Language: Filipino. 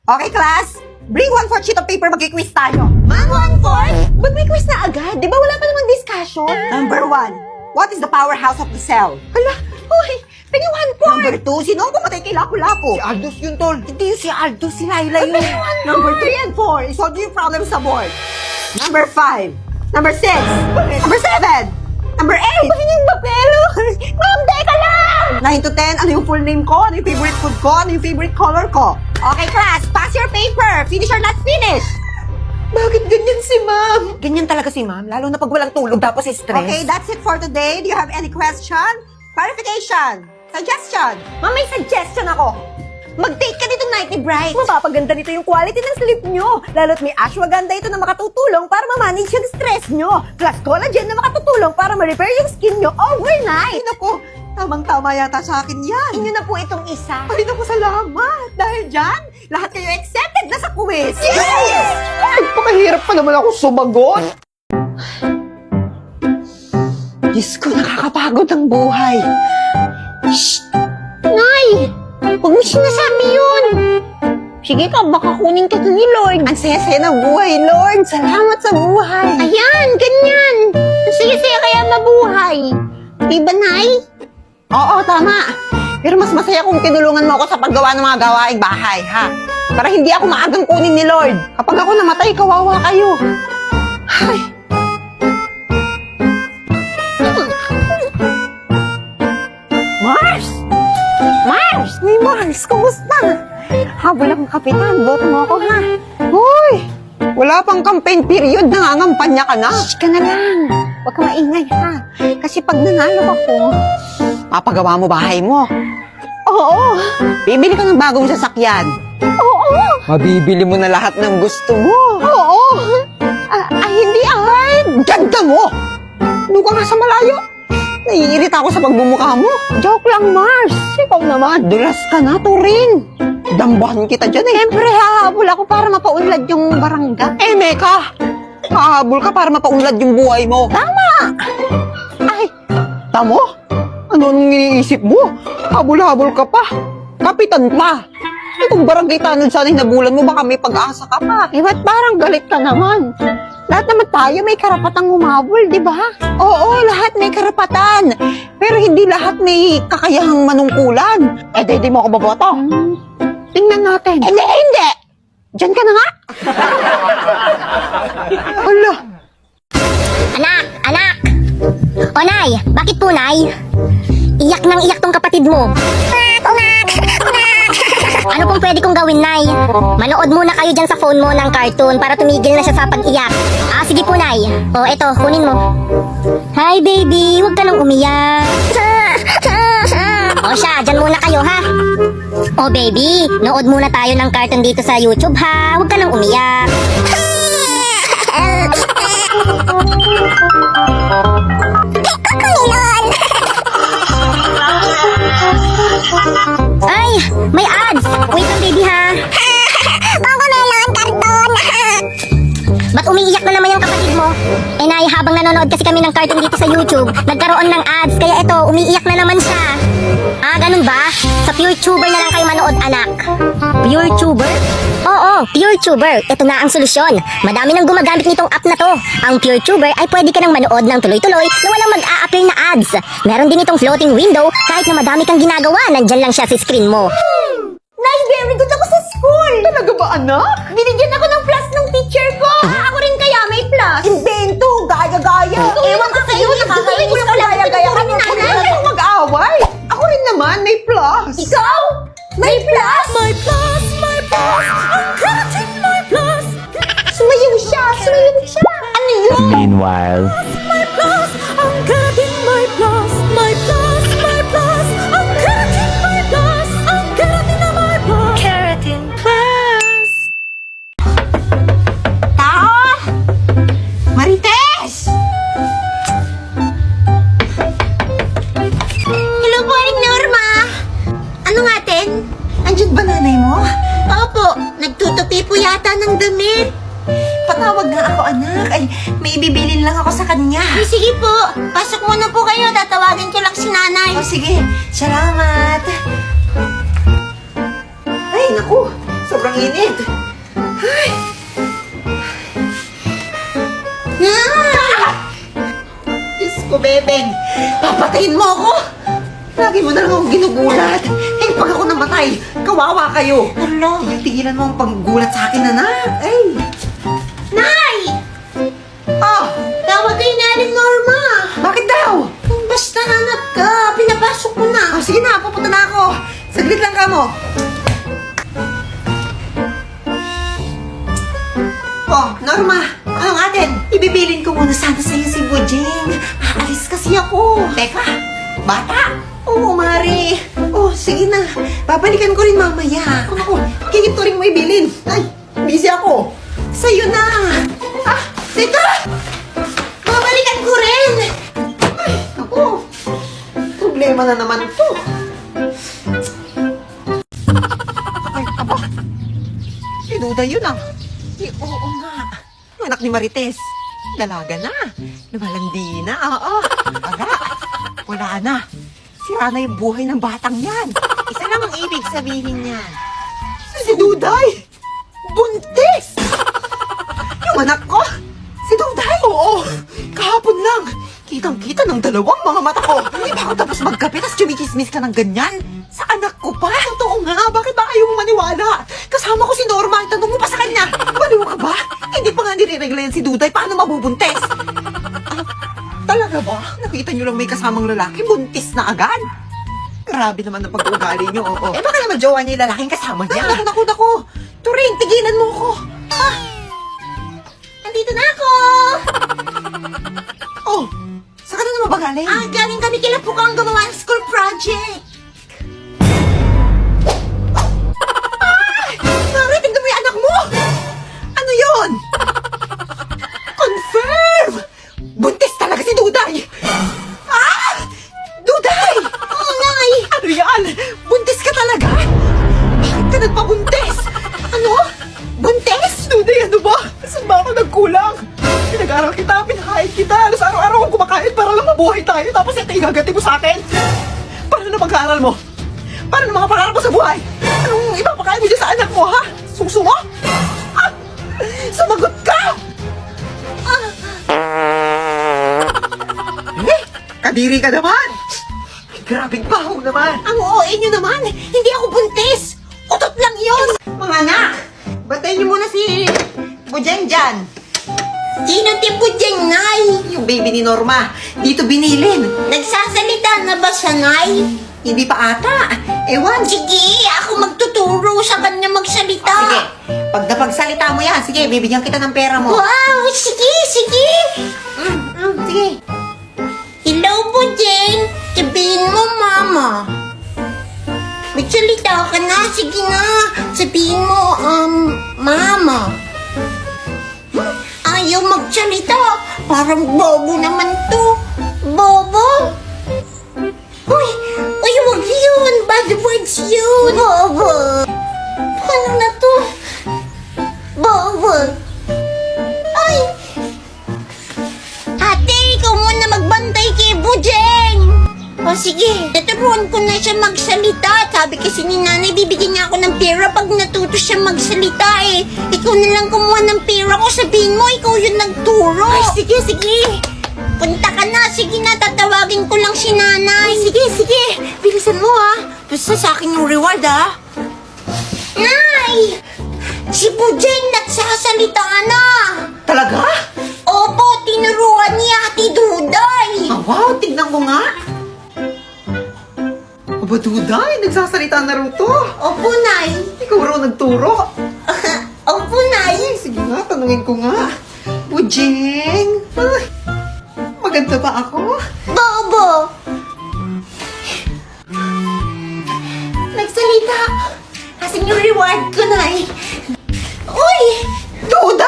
Okay, class? Bring 1/4 sheet of paper, mag-quiz tayo. Ma'am, 1/4? Ba't may quiz na agad? Di ba wala pa namang discussion? Number 1, what is the powerhouse of the cell? Hala, uy, pwede 1/4. Number 2, sino ang pumatay kay Lapu-Lapu? Si Aldous yun, tol. Hindi yun si Aldo, si Laila yun. Number 3 and 4, isolve yung problem sa board. Number 5, number 6, number 7, number 8. Pahingin papelo. Ma'am, teka lang. 9 to 10, ano yung full name ko? Ano yung favorite food ko? Ano yung favorite color ko? Okay, class, pass your paper. Finish or not finish? Bakit ganyan si ma'am? Ganyan talaga si ma'am, lalo na pag walang tulog tapos stress. Okay, that's it for today. Do you have any question? Clarification? Suggestion? Ma'am, may suggestion ako. Mag-take ka nito Nightly Bright. Mapapaganda nito yung quality ng sleep nyo. Lalo't may ashwagandha ito na makatutulong para ma-manage yung stress nyo. Plus collagen na makatutulong para ma-repair yung skin nyo overnight. Ay, naku, tamang-tama yata sa akin yan. Inyo na po itong isa. Ay, naku, salamat. Dahil dyan, lahat kayo accepted na sa quiz. Nagpakahirap pa naman ako sumagot. Diyos ko, nakakapagod ang buhay. Nay! Huwag mo sinasabi yun! Sige pa, baka kunin ka ni Lord. Ang saya-saya ng buhay, Lord. Salamat sa buhay. Ayan, ganyan. Ang saya-saya kaya mabuhay. Diba, Nay? Oo, tama. Pero mas masaya kung tinulungan mo ako sa paggawa ng mga gawaing bahay, ha? Para hindi ako maagang kunin ni Lord. Kapag ako namatay, kawawa kayo. Ay. Mars! Mars! May Mars, kumusta? Habol akong kapitan, boto mo ako, ha? Hoy! Wala pang campaign period, nangangampanya ka na. Shh ka na lang. Huwag ka maingay, ha? Kasi pag nanalo ako, Papagawa mo bahay mo. oo, Bibili ka ng bagong sasakyan. oo, Mabibili mo na lahat ng gusto mo. oo. Ay, hindi, Art. Ganda mo! Doon ka nga sa malayo. Naiirita ako sa pagbumukha mo. Joke lang, Mars. Ikaw naman, dulas ka na, Turin. Dambahan kita dyan eh. Siyempre, hahabol ako para mapaunlad yung barangay. Eh, Meka! Hahabol ka para mapaunlad yung buhay mo. Tama! Ay, Tamo? Ano nang iniisip mo? Habol-habol ka pa. Kapitan pa. Itong barangay tanod sana hinabulan mo, baka may pag-asa ka pa. eh, ba't parang galit ka naman? Lahat naman tayo may karapatang humabol, di ba? Oo, lahat may karapatan. Pero hindi lahat may kakayahang manungkulan. Eh, di mo ako baboto. Tingnan natin. Hindi, hindi! Diyan ka na nga. Hala, Anak! Anak! O, Nay! Bakit po, Nay? Iyak nang iyak tong kapatid mo. Anak! Ano pong pwede kong gawin, Nay? Manood muna kayo dyan sa phone mo ng cartoon para tumigil na siya sa pag-iyak. Ah, sige po, Nay. O, eto, kunin mo. Hi, baby! Huwag ka nang umiyak. O siya, dyan muna kayo, ha? O, baby, nood muna tayo ng cartoon dito sa YouTube, ha? Huwag ka nang umiyak. Ay, may ads! Wait lang, baby, ha? Cocomelon, karton! Ba't umiiyak na naman yung kapatid mo? Eh, Nay, habang nanonood kasi kami ng cartoon dito sa YouTube, nagkaroon ng ads, kaya eto, umiiyak na naman siya. Ah, ganun ba? Sa PureTuber na lang kayo manood, anak. PureTuber? Oo, PureTuber. Ito na ang solusyon. Madami nang gumagamit nitong app na to. Ang PureTuber ay pwede ka nang manood ng tuloy-tuloy na walang mag-a-appear na ads. Meron din itong floating window kahit na madami kang ginagawa, nandyan lang siya sa screen mo. Nay, very good ako sa school. talaga ba, anak? Binigyan ako ng plus ng teacher ko. Ako rin kaya may plus. Invento, gaya-gaya. Ewan ko sa'yo, nakakainis ka lang gaya ka ni nanay. Ayaw mag-away. Ako rin naman, may plus. Ikaw? May plus? My plus, my plus, ang karating my plus. Sumayaw siya, sumayaw siya. Ano yun? Meanwhile, My plus, ang karating my plus, my plus, my plus, ang karating my plus, ang karating na my plus. Keratin plus. Tao! Marites! Hello po, Aling Norma. Ano nga, Ten? Andiyan ba nanay mo? Opo, nagtutupi po yata ng damit. Patawag nga ako, anak. Ay, may ibibilin lang ako sa kanya. Ay, sige po. Pasok muna po kayo. Tatawagin ko lang si nanay. O sige, salamat. Ay, naku. Sobrang init. Ay. Diyos ko, Bebeng. Papatayin mo ako. Lagi mo na lang akong ginugulat. Eh, pag ako namatay, kawawa kayo. Hello? Tigilan mo ang paggulat sa akin, anak. Ay. Nay! Oh, Tawag kayo ni Aling Norma. bakit daw? Basta hanap ka, pinapasok ko na. Oh, sige na, pupunta na ako. Saglit lang ka mo. Oh, Norma, anong atin? Ibibilin ko muna sana sa'yo si Bujing. Aalis kasi ako. Teka, bata? Oo, Mari. Oh, sige na. Babalikan ko rin mamaya. Ako, kikip ko rin mo ibilin. Ay, busy ako. Sa'yo na. Ah, teka! Babalikan ko rin. Ay, ako. Problema na naman to. Ay, aba. Si Duda yun ah. Oo nga. Yung anak ni Marites. Dalaga na. Lumalandi na. Oo. Aga. Wala na. Sira na yung buhay ng batang yan. Isa lang ang ibig sabihin niyan. Si Duday! Buntis! Yung anak ko! Si Duday! Oo! Kahapon lang! Kitang-kita ng dalawang mga mata ko. Hindi ba ako tapos magkape tapos chumikismis ka ng ganyan? Sa anak ko pa? Totoo nga. Bakit ba ayaw mo maniwala? Kasama ko si Norma. Tanong mo pa sa kanya. Baliw ka ba? Hindi pa nga nire-regla yan si Duday. Paano mabubuntis? Ah, talaga ba? Nakita niyo lang may kasamang lalaki. Buntis na agad. Grabe naman ang pag-uugali niyo. Oo. Eh baka naman jowa niya yung lalaking kasama niya. Naku. Turing, tigilan mo ko. Ah, Nandito na ako. oh, saan ka na naman ba galing? Galing kami kila Pukang gumawa ng school project. Mari, tignan mo yung anak mo! Ano yun? Confirm! Buntis talaga si Duday! Ah! Duday! Oo, Nay. Ano yan? Buntis ka talaga? Bakit ka nagpabuntis? Ano? Buntis? Duday, ano ba? Saan ba ako nagkulang? Pinag-aral kita, pinakain kita. Alas araw-araw akong kumakain para lang mabuhay tayo. Tapos ito igaganti mo sa akin. Paano na mag-aaral mo? Paano na mga pangarap mo sa buhay? Anong ipapakain mo dyan sa anak mo, ha? Suso mo? Ah! Sumagot ka! Eh, kadiri ka naman! Grabing baho naman! Ang OA nyo naman. Hindi ako buntis. Utot lang yun. Mga anak, batayin niyo muna si Bujeng dyan. Sino tipo dyan, Nay? Yung baby ni Norma, dito binilin. Nagsasalita na ba siya, Nay? Hindi pa ata. Ewan. Sige, ako magtuturo sa kanya magsalita. Sige, pag napagsalita mo yan, sige, bibigyan kita ng pera mo. Wow, sige. Sige. Hello po, Jane. Sabihin mo, Mama. Magsalita ka na. Sige na. Sabihin mo, Mama. Ayaw magsalita. Parang bobo naman to. Bobo? Uy, wag yun. Bad words yun. Bobo. Paano na to? Bobo. Ay! Ate, ikaw muna magbantay kay Bujeng. O sige, naturuan ko na siya magsalita. Sabi kasi ni nanay, bibigyan niya ako ng pera pag natuto siya magsalita eh. Ikaw na lang kumuha ng pera ko. Sabihin mo, ikaw yung nagturo. Ay, sige. Punta ka na. Sige na, tatawagin ko lang si nanay. Ay, sige. Bilisan mo ha. Basta sa akin yung reward ha. Nay! Si Bujeng nagsasalita na. Talaga? Opo, tinuruan ni Ate Duday. Ah, wow, tignan ko nga. Aba, Duday, nagsasalita na rin to. Opo, Nay. Ikaw raw nagturo. Opo, Nay. Ay, sige nga, tanungin ko nga. Bujeng, ay, maganda ba ako? Bobo. Nagsalita. Asan yung reward ko, Nay? Uy! Duday!